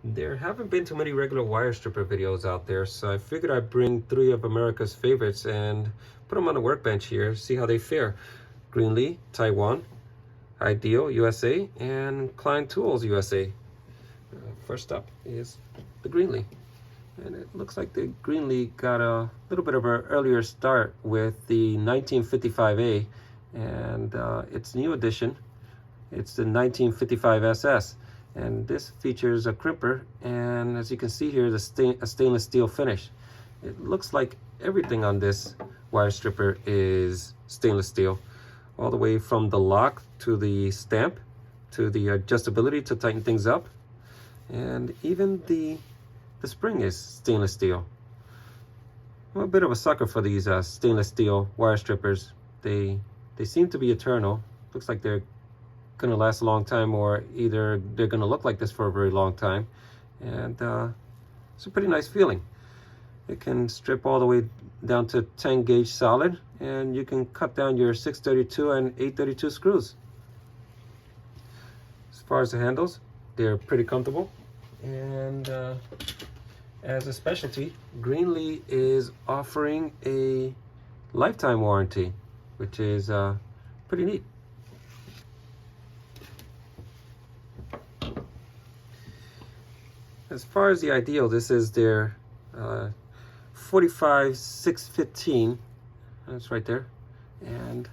There haven't been too many regular wire stripper videos out there, so I figured I'd bring 3 of America's favorites and put them on the workbench here, see how they fare. Greenlee, Taiwan, Ideal, USA, and Klein Tools, USA. First up is the Greenlee. And it looks like the Greenlee got a little bit of an earlier start with the 1955A, and its new edition, it's the 1955 SS. And this features a crimper, and as you can see here, a stainless steel finish. It looks like everything on this wire stripper is stainless steel, all the way from the lock to the stamp to the adjustability to tighten things up, and even the spring is stainless steel. I'm a bit of a sucker for these stainless steel wire strippers. They seem to be eternal. Looks like they're gonna last a long time, or either they're gonna look like this for a very long time. And it's a pretty nice feeling. It can strip all the way down to 10 gauge solid, and you can cut down your 632 and 832 screws. As far as the handles, they're pretty comfortable. And as a specialty, Greenlee is offering a lifetime warranty, which is pretty neat. As far as the Ideal, this is their 45615, that's right there, and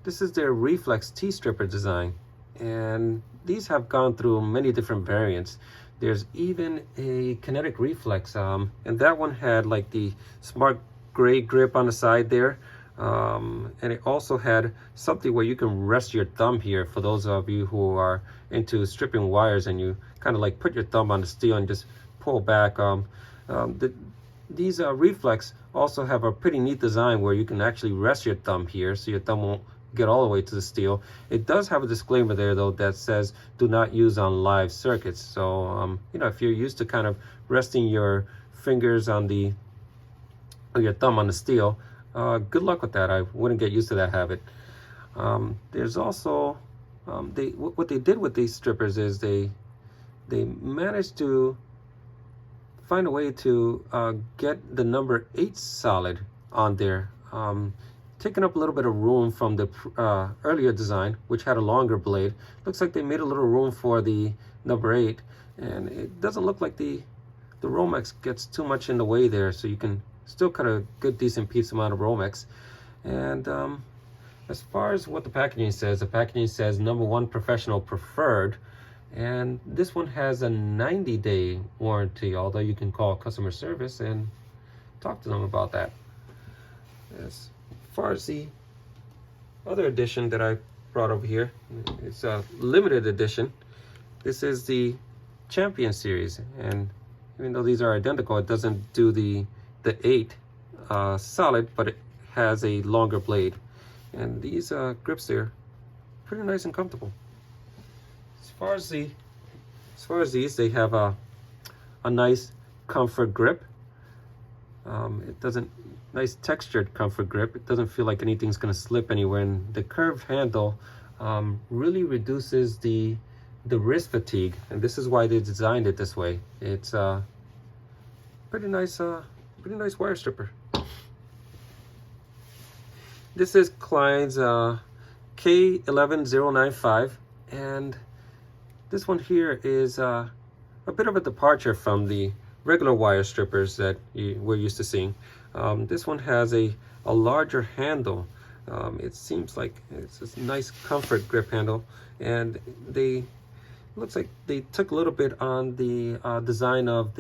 this is their reflex T-stripper design, and these have gone through many different variants. There's even a kinetic reflex, and that one had like the smart gray grip on the side there, and it also had something where you can rest your thumb here for those of you who are into stripping wires, and you kind of like put your thumb on the steel and just pull back. These reflex also have a pretty neat design where you can actually rest your thumb here so your thumb won't get all the way to the steel. It does have a disclaimer there though that says do not use on live circuits. So you know, if you're used to kind of resting your fingers on your thumb on the steel, good luck with that. I wouldn't get used to that habit. There's also what they did with these strippers is they managed to find a way to get the number 8 solid on there, taking up a little bit of room from the earlier design, which had a longer blade. Looks like they made a little room for the number 8, and it doesn't look like the Romex gets too much in the way there, so you can still cut a good decent piece amount of Romex. And as far as what the packaging says, number 1 professional preferred, and this one has a 90-day warranty, although you can call customer service and talk to them about that. As far as the other edition that I brought over here, it's a limited edition. This is the Champion series, and even though these are identical, it doesn't do the 8 solid, but it has a longer blade. And these grips there, pretty nice and comfortable. As far as these, they have a nice comfort grip. It doesn't, nice textured comfort grip. It doesn't feel like anything's gonna slip anywhere, and the curved handle really reduces the wrist fatigue, and this is why they designed it this way. It's pretty nice wire stripper. This is Klein's K11095, and this one here is a bit of a departure from the regular wire strippers that we're used to seeing. This one has a larger handle. It seems like it's a nice comfort grip handle, and looks like they took a little bit on the design of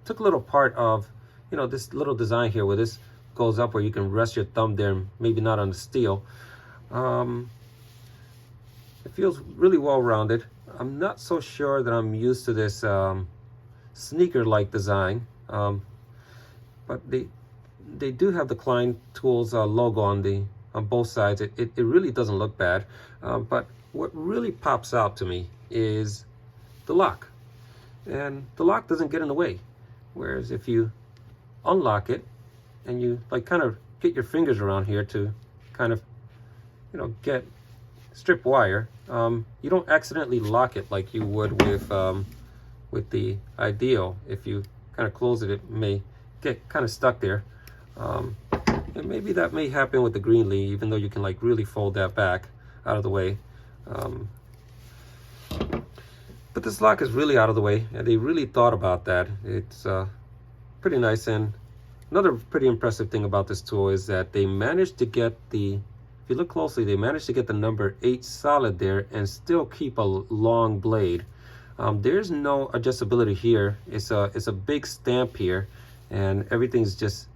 took a little part of, you know, this little design here where this goes up where you can rest your thumb there, maybe not on the steel. It feels really well rounded. I'm not so sure that I'm used to this sneaker-like design, but they do have the Klein Tools logo on both sides. It really doesn't look bad, but what really pops out to me is the lock, and the lock doesn't get in the way. Whereas if you unlock it and you like kind of get your fingers around here to kind of, you know, get strip wire, you don't accidentally lock it like you would with with the Ideal. If you kind of close it, it may get kind of stuck there. And maybe that may happen with the Greenlee, even though you can like really fold that back out of the way. But this lock is really out of the way, and they really thought about that. It's pretty nice. And another pretty impressive thing about this tool is that they managed to get the, if you look closely, they managed to get the number 8 solid there and still keep a long blade. There's no adjustability here. It's a big stamp here, and everything's just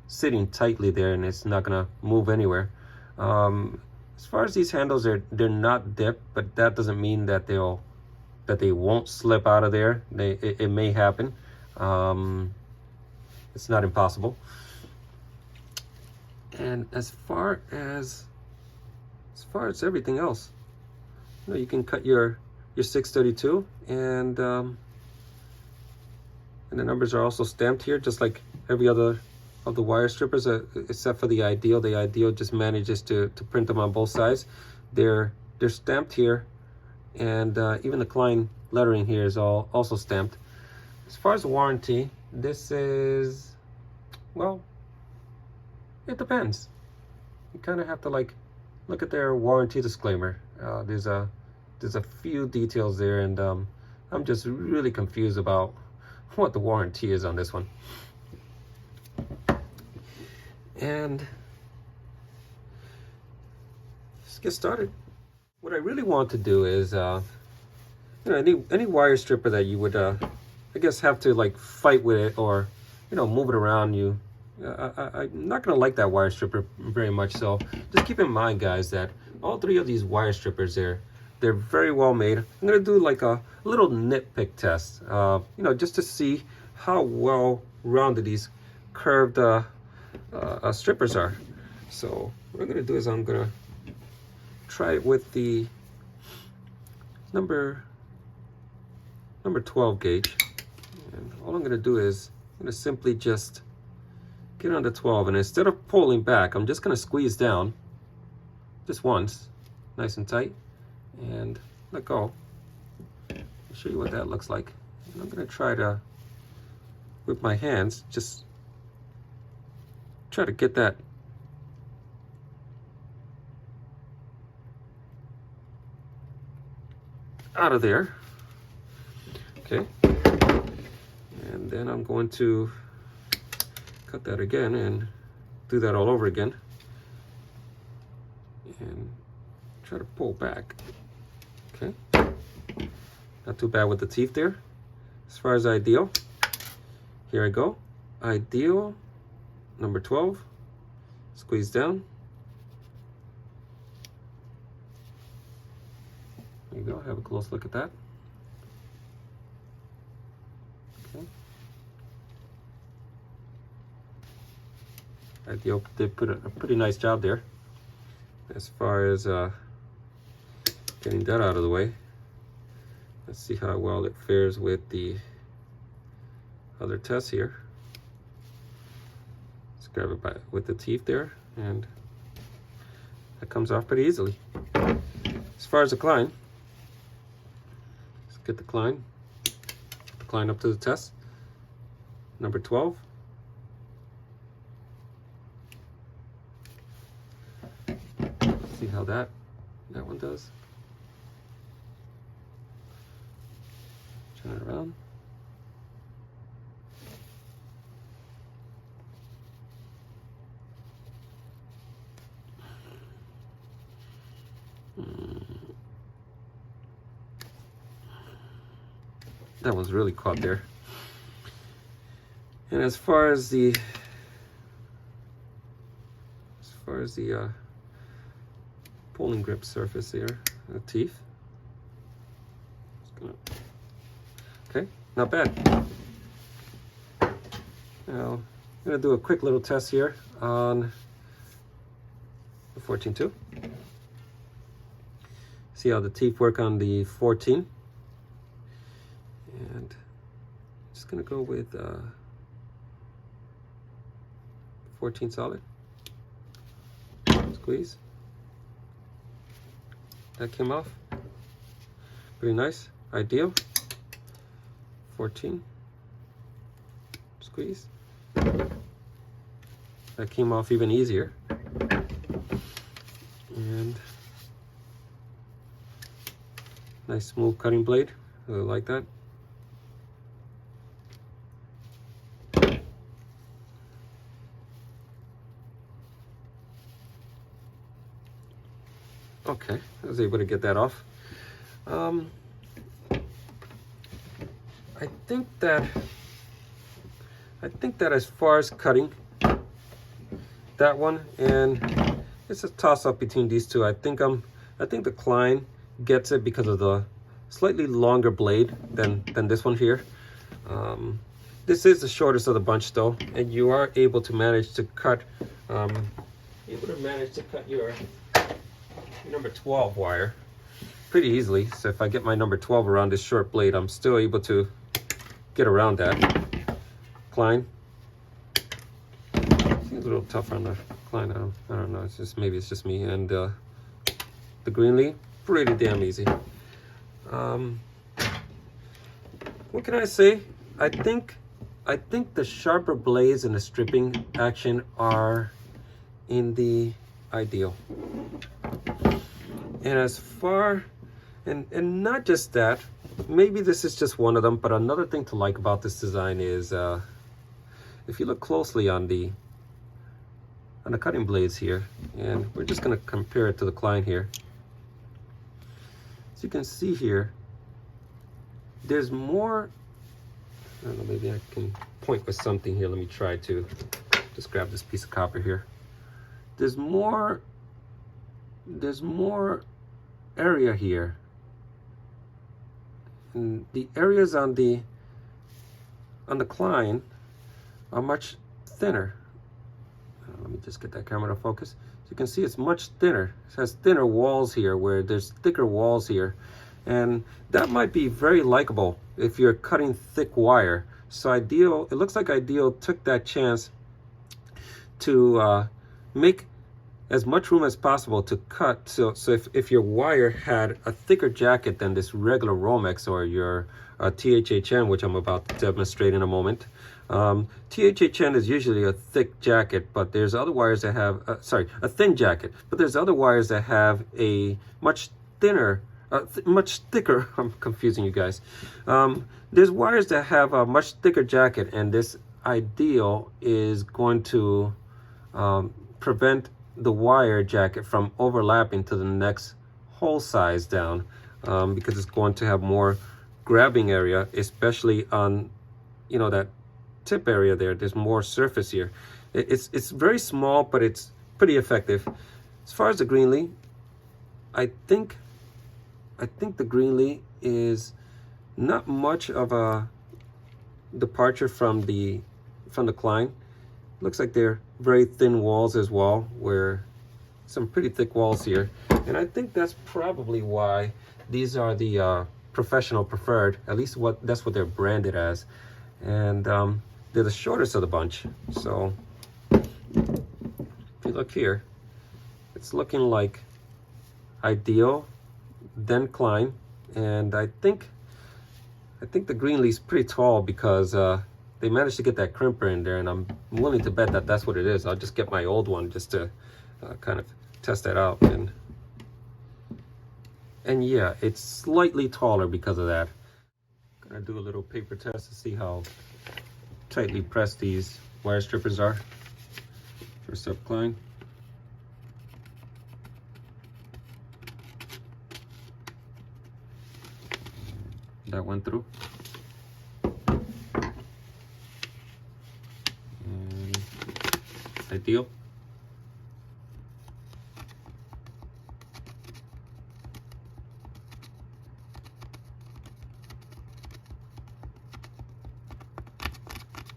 sitting tightly there, and it's not gonna move anywhere. As far as these handles, they're not dipped, but that doesn't mean that they won't slip out of there. It may happen. It's not impossible. And as far as everything else, you know, you can cut your 632, and the numbers are also stamped here, just like every other of the wire strippers, except for the Ideal. The Ideal just manages to print them on both sides. They're stamped here, and even the Klein lettering here is also stamped. As far as the warranty, this is, well, it depends. You kind of have to like look at their warranty disclaimer. There's a few details there, and I'm just really confused about what the warranty is on this one. And let's get started. What I really want to do is, you know, any wire stripper that you would, I guess, have to like fight with it, or, you know, move it around. I'm not gonna like that wire stripper very much. So just keep in mind, guys, that all 3 of these wire strippers, they're very well made. I'm gonna do like a little nitpick test, you know, just to see how well rounded these curved strippers are. So what I'm gonna do is I'm gonna try it with the number 12 gauge, and all I'm gonna do is I'm gonna simply just get on the 12, and instead of pulling back, I'm just gonna squeeze down just once, nice and tight, and let go. I'll show you what that looks like. And I'm gonna try to, with my hands, just try to get that out of there. Okay, and then I'm going to cut that again and do that all over again, and try to pull back. Okay, not too bad with the teeth there. As far as Ideal, here I go. Ideal number 12, squeeze down. There you go, have a close look at that. Okay. Ideal did put a pretty nice job there. As far as getting that out of the way, let's see how well it fares with the other tests here. Let's grab it with the teeth there, and that comes off pretty easily. As far as the Klein, let's get the Klein up to the test. Number 12. See how that one does. Turn it around. That one's really caught there. And as far as the pulling grip surface here, the teeth. Okay, not bad. Now I'm gonna do a quick little test here on the 14.2. See how the teeth work on the 14. And just gonna go with 14 solid. Squeeze. That came off. Pretty nice. Ideal. 14. Squeeze. That came off even easier. And nice smooth cutting blade. I really like that. Okay, I was able to get that off. I think that as far as cutting, that one, and it's a toss up between these two. I think the Klein gets it because of the slightly longer blade than this one here. This is the shortest of the bunch though, and you are able to manage to cut your number 12 wire pretty easily. So if I get my number 12 around this short blade, I'm still able to get around that. Klein seems a little tough on the Klein. I don't know. Maybe it's just me. And the Greenlee, pretty damn easy. What can I say? I think the sharper blades and the stripping action are in the ideal. And as far, and not just that, maybe this is just one of them, but another thing to like about this design is if you look closely on the cutting blades here, and we're just going to compare it to the Klein here. As you can see here, there's more, I don't know, maybe I can point with something here. Let me try to just grab this piece of copper here. There's more area here. And the areas on the Klein are much thinner. Let me just get that camera to focus. So you can see it's much thinner. It has thinner walls here where there's thicker walls here. And that might be very likable if you're cutting thick wire. So Ideal, it looks like Ideal took that chance to make as much room as possible to cut. So if your wire had a thicker jacket than this regular Romex or your THHN, which I'm about to demonstrate in a moment. THHN is usually a thick jacket, but there's other wires that have, a thin jacket, but there's other wires that have a much thinner, much thicker, I'm confusing you guys. There's wires that have a much thicker jacket, and this Ideal is going to prevent the wire jacket from overlapping to the next hole size down, because it's going to have more grabbing area, especially on, you know, that tip area there. There's more surface here. It's very small, but it's pretty effective. As far as the Greenlee, I think the Greenlee is not much of a departure from the Klein. Looks like they're very thin walls as well, where some pretty thick walls here. And I think that's probably why these are the professional preferred, at least that's what they're branded as. And they're the shortest of the bunch. So if you look here, it's looking like Ideal, then Klein, and I think the Greenlee's pretty tall because they managed to get that crimper in there, and I'm willing to bet that that's what it is. I'll just get my old one just to kind of test that out, and yeah, it's slightly taller because of that. Gonna do a little paper test to see how tightly pressed these wire strippers are. First up, Klein. That went through. And Ideal.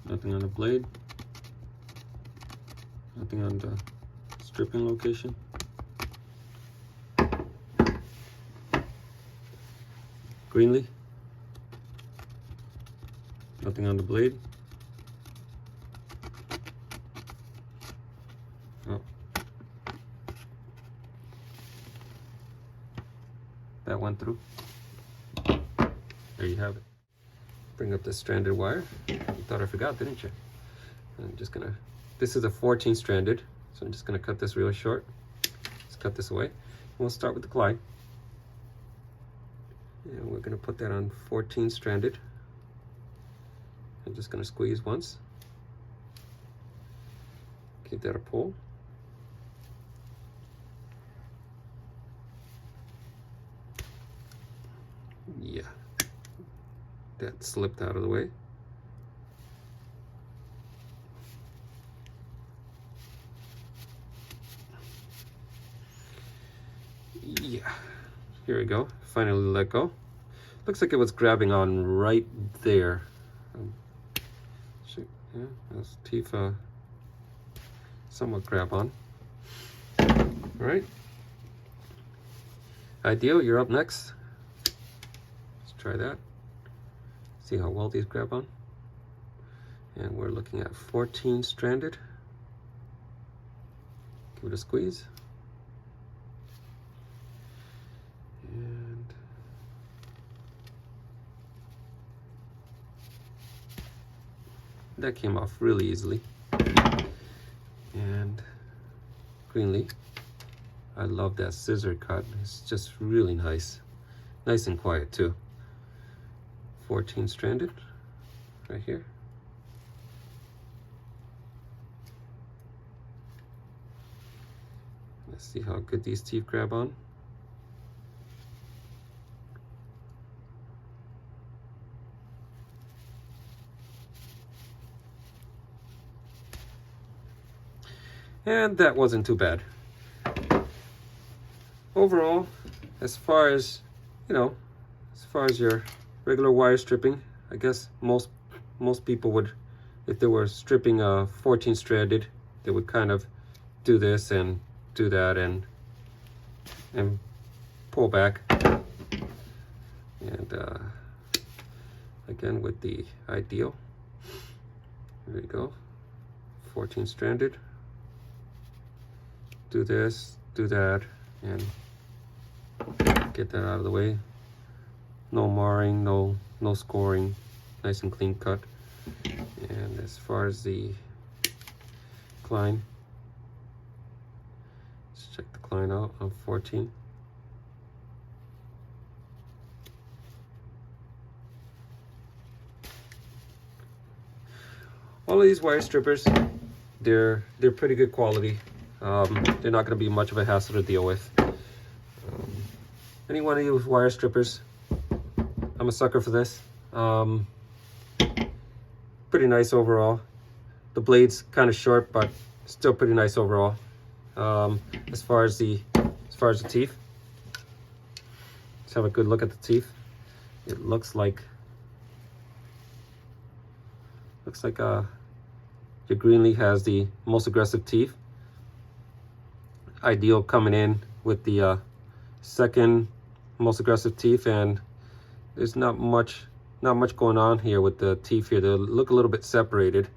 Nothing on the blade. Nothing on the stripping location. Greenlee. Nothing on the blade. Oh. That went through. There you have it. bring up this stranded wire. You thought I forgot, didn't you? I'm just gonna, this is a 14 stranded, so I'm just gonna cut this real short. Let's cut this away. And we'll start with the Klein. And we're gonna put that on 14 stranded. I'm just gonna squeeze once. Give that a pull. Yeah, that slipped out of the way. Yeah, here we go. Finally let go. Looks like it was grabbing on right there. Yeah, those teeth somewhat grab on. All right. Ideal, you're up next. Let's try that. See how well these grab on. And we're looking at 14 stranded. Give it a squeeze. And that came off really easily. And Greenlee, I love that scissor cut. It's just really nice. Nice and quiet too. 14 stranded right here. Let's see how good these teeth grab on. And that wasn't too bad. Overall, as far as, you know, as far as your regular wire stripping, I guess most people would, if they were stripping 14 stranded, they would kind of do this and do that and pull back. And again with the Ideal, there we go, 14 stranded. Do this, do that, and get that out of the way. No marring, no scoring, nice and clean cut. And as far as the Klein, let's check the Klein out on 14. All of these wire strippers, they're pretty good quality. They're not going to be much of a hassle to deal with. Any one of these wire strippers, I'm a sucker for this. Pretty nice overall. The blade's kind of short, but still pretty nice overall. As far as the teeth, let's have a good look at the teeth. It looks like your Greenlee has the most aggressive teeth. Ideal coming in with the second most aggressive teeth, and there's not much going on here with the teeth here. They look a little bit separated,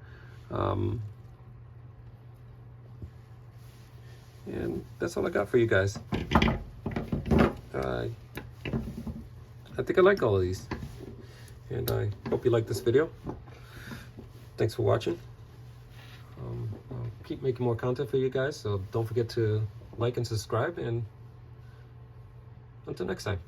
and that's all I got for you guys. I think I like all of these, and I hope you like this video. Thanks for watching. I'll keep making more content for you guys, so don't forget to like and subscribe, and until next time.